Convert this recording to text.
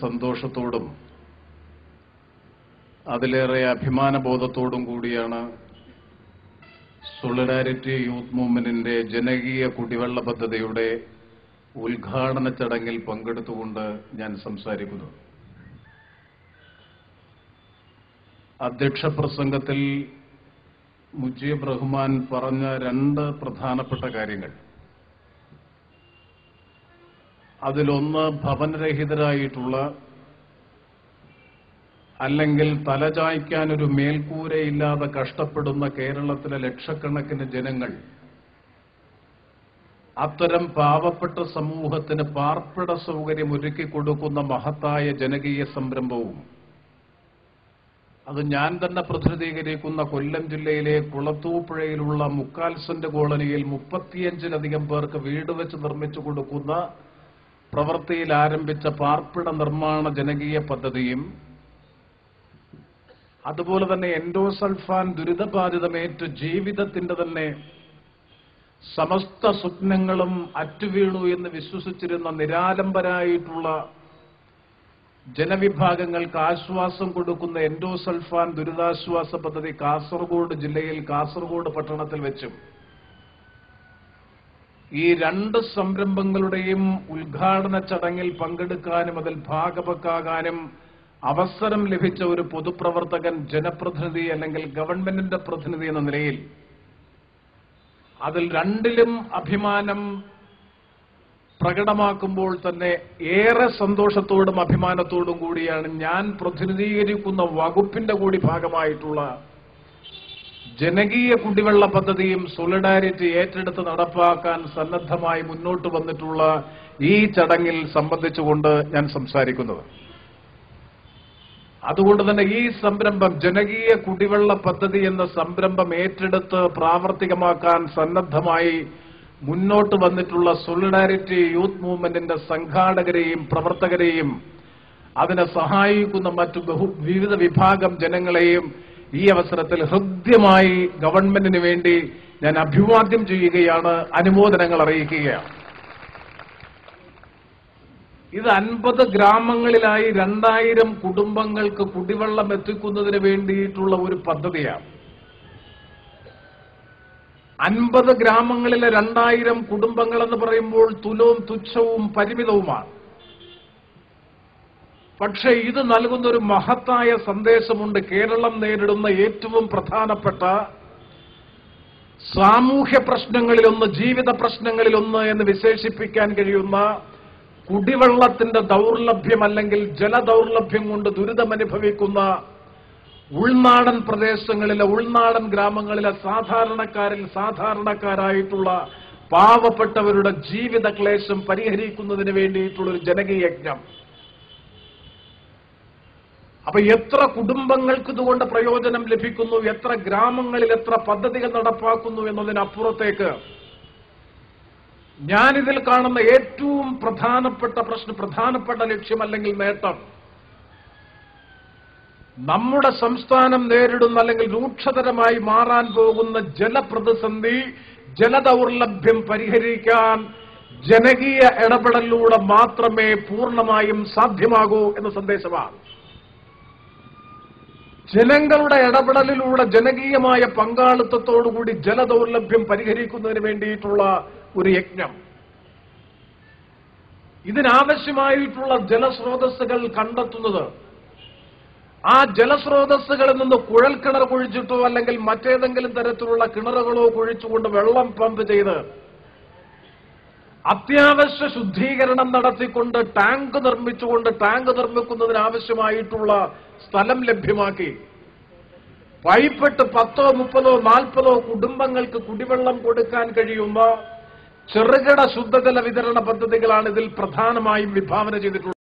സന്തോഷത്തോടും അതിലേറെ അഭിമാനബോധത്തോടും കൂടിയാണ് സോളിഡാരിറ്റി യൂത്ത് മൂവ്മെന്റിന്റെ ജനകീയ കുടിവെള്ള പദ്ധതിയുടെ ഉദ്ഘാടന ചടങ്ങിൽ പങ്കെടുത്തുകൊണ്ട് ഞാൻ സംസാരിക്കുന്നു. അധ്യക്ഷ പ്രസംഗത്തിൽ മുജീബ് റഹ്മാൻ പറഞ്ഞ രണ്ട് പ്രധാനപ്പെട്ട കാര്യങ്ങൾ, അതിലൊന്ന് ഭവനരഹിതരായിട്ടുള്ള അല്ലെങ്കിൽ തലചായ്ക്കാൻ ഒരു മേൽക്കൂരയില്ലാതെ കഷ്ടപ്പെടുന്ന കേരളത്തിലെ ലക്ഷക്കണക്കിന് ജനങ്ങൾ, അത്തരം പാവപ്പെട്ട സമൂഹത്തിന് പാർപ്പിട സൗകര്യം ഒരുക്കി കൊടുക്കുന്ന മഹത്തായ ജനകീയ സംരംഭവും, അത് ഞാൻ തന്നെ പ്രതിനിധീകരിക്കുന്ന കൊല്ലം ജില്ലയിലെ കുളത്തൂപ്പുഴയിലുള്ള 3/4 സെന്റ് കോളനിയിൽ 35-ലധികം പേർക്ക് വീട് വെച്ച് നിർമ്മിച്ചു കൊടുക്കുന്ന പ്രവൃത്തിയിൽ ആരംഭിച്ച പാർപ്പിട നിർമ്മാണ ജനകീയ പദ്ധതിയും, അതുപോലെ തന്നെ എൻഡോസൾഫാൻ ദുരിതബാധിതമേറ്റ് ജീവിതത്തിന്റെ തന്നെ സമസ്ത സ്വപ്നങ്ങളും അറ്റുവീണു എന്ന് വിശ്വസിച്ചിരുന്ന നിരാലംബരായിട്ടുള്ള ജനവിഭാഗങ്ങൾക്ക് ആശ്വാസം കൊടുക്കുന്ന എൻഡോസൾഫാൻ ദുരിതാശ്വാസ പദ്ധതി കാസർഗോഡ് ജില്ലയിൽ കാസർഗോഡ് പട്ടണത്തിൽ വെച്ചും, ഈ രണ്ട് സംരംഭങ്ങളുടെയും ഉദ്ഘാടന ചടങ്ങിൽ പങ്കെടുക്കാനും അതിൽ ഭാഗവക്കാകാനും അവസരം ലഭിച്ച ഒരു പൊതുപ്രവർത്തകൻ, ജനപ്രതിനിധി അല്ലെങ്കിൽ ഗവൺമെന്റിന്റെ പ്രതിനിധി എന്ന നിലയിൽ അതിൽ രണ്ടിലും അഭിമാനം പ്രകടമാക്കുമ്പോൾ തന്നെ ഏറെ സന്തോഷത്തോടും അഭിമാനത്തോടും കൂടിയാണ് ഞാൻ പ്രതിനിധീകരിക്കുന്ന വകുപ്പിന്റെ കൂടി ഭാഗമായിട്ടുള്ള ജനകീയ കുടിവെള്ള പദ്ധതിയും സോളിഡാരിറ്റി ഏറ്റെടുത്ത് നടപ്പാക്കാൻ സന്നദ്ധമായി മുന്നോട്ട് വന്നിട്ടുള്ള ഈ ചടങ്ങിൽ സംബന്ധിച്ചുകൊണ്ട് ഞാൻ സംസാരിക്കുന്നത്. അതുകൊണ്ട് തന്നെ ഈ സംരംഭം, ജനകീയ കുടിവെള്ള പദ്ധതി എന്ന സംരംഭം ഏറ്റെടുത്ത് പ്രാവർത്തികമാക്കാൻ സന്നദ്ധമായി മുന്നോട്ട് വന്നിട്ടുള്ള സോളിഡാരിറ്റി യൂത്ത് മൂവ്മെന്റിന്റെ സംഘാടകരെയും പ്രവർത്തകരെയും അതിനെ സഹായിക്കുന്ന മറ്റു വിവിധ വിഭാഗം ജനങ്ങളെയും ഈ അവസരത്തിൽ ഹൃദ്യമായി ഗവൺമെന്റിന് വേണ്ടി ഞാൻ അഭിവാദ്യം ചെയ്യുകയാണ്, അനുമോദനങ്ങൾ അറിയിക്കുകയാണ്. ഇത് 50 ഗ്രാമങ്ങളിലായി 2000 കുടുംബങ്ങൾക്ക് കുടിവെള്ളം എത്തിക്കുന്നതിന് വേണ്ടിയിട്ടുള്ള ഒരു പദ്ധതിയാണ്. 50 ഗ്രാമങ്ങളിലെ 2000 കുടുംബങ്ങൾ എന്ന് പറയുമ്പോൾ തുലവും തുച്ഛവും പരിമിതവുമാണ്. പക്ഷേ ഇത് നൽകുന്ന ഒരു മഹത്തായ സന്ദേശമുണ്ട്. കേരളം നേരിടുന്ന ഏറ്റവും പ്രധാനപ്പെട്ട സാമൂഹ്യ പ്രശ്നങ്ങളിലൊന്ന്, ജീവിത പ്രശ്നങ്ങളിലൊന്ന് എന്ന് വിശേഷിപ്പിക്കാൻ കഴിയുന്ന കുടിവെള്ളത്തിന്റെ ദൗർലഭ്യം അല്ലെങ്കിൽ ജലദൗർലഭ്യം കൊണ്ട് ദുരിതമനുഭവിക്കുന്ന ഉൾനാടൻ പ്രദേശങ്ങളിലെ, ഉൾനാടൻ ഗ്രാമങ്ങളിലെ സാധാരണക്കാരായിട്ടുള്ള പാവപ്പെട്ടവരുടെ ജീവിത ക്ലേശം പരിഹരിക്കുന്നതിന് വേണ്ടിയിട്ടുള്ള ഒരു ജനകീയ യജ്ഞം. അപ്പൊ എത്ര കുടുംബങ്ങൾക്ക് ഇതുകൊണ്ട് പ്രയോജനം ലഭിക്കുന്നു, എത്ര ഗ്രാമങ്ങളിൽ എത്ര പദ്ധതികൾ നടപ്പാക്കുന്നു എന്നതിനപ്പുറത്തേക്ക് ഞാനിതിൽ കാണുന്ന ഏറ്റവും പ്രധാനപ്പെട്ട ലക്ഷ്യം അല്ലെങ്കിൽ നേട്ടം, നമ്മുടെ സംസ്ഥാനം നേരിടുന്ന അല്ലെങ്കിൽ രൂക്ഷതരമായി മാറാൻ പോകുന്ന ജലപ്രതിസന്ധി, ജലദൗർലഭ്യം പരിഹരിക്കാൻ ജനകീയ ഇടപെടലിലൂടെ മാത്രമേ പൂർണ്ണമായും സാധ്യമാകൂ എന്ന സന്ദേശമാണ്. ജനങ്ങളുടെ ഇടപെടലിലൂടെ, ജനകീയമായ പങ്കാളിത്തത്തോടുകൂടി ജലദൗർലഭ്യം പരിഹരിക്കുന്നതിന് വേണ്ടിയിട്ടുള്ള ഒരു യജ്ഞം. ഇതിനാവശ്യമായിട്ടുള്ള ജലസ്രോതസ്സുകൾ കണ്ടെത്തുന്നത്, ആ ജലസ്രോതസ്സുകളിൽ നിന്ന് കുഴൽക്കിണർ കുഴിച്ചിട്ടോ അല്ലെങ്കിൽ മറ്റേതെങ്കിലും തരത്തിലുള്ള കിണറുകളോ കുഴിച്ചുകൊണ്ട് വെള്ളം പമ്പ് ചെയ്ത് അത്യാവശ്യ ശുദ്ധീകരണം നടത്തിക്കൊണ്ട് ടാങ്ക് നിർമ്മിക്കുന്നതിനാവശ്യമായിട്ടുള്ള സ്ഥലം ലഭ്യമാക്കി പൈപ്പിട്ട് 10, 30, 40 കുടുംബങ്ങൾക്ക് കുടിവെള്ളം കൊടുക്കാൻ കഴിയുന്ന ചെറുകിട ശുദ്ധജല വിതരണ പദ്ധതികളാണ് ഇതിൽ പ്രധാനമായും വിഭാവന ചെയ്തിട്ടുള്ളത്.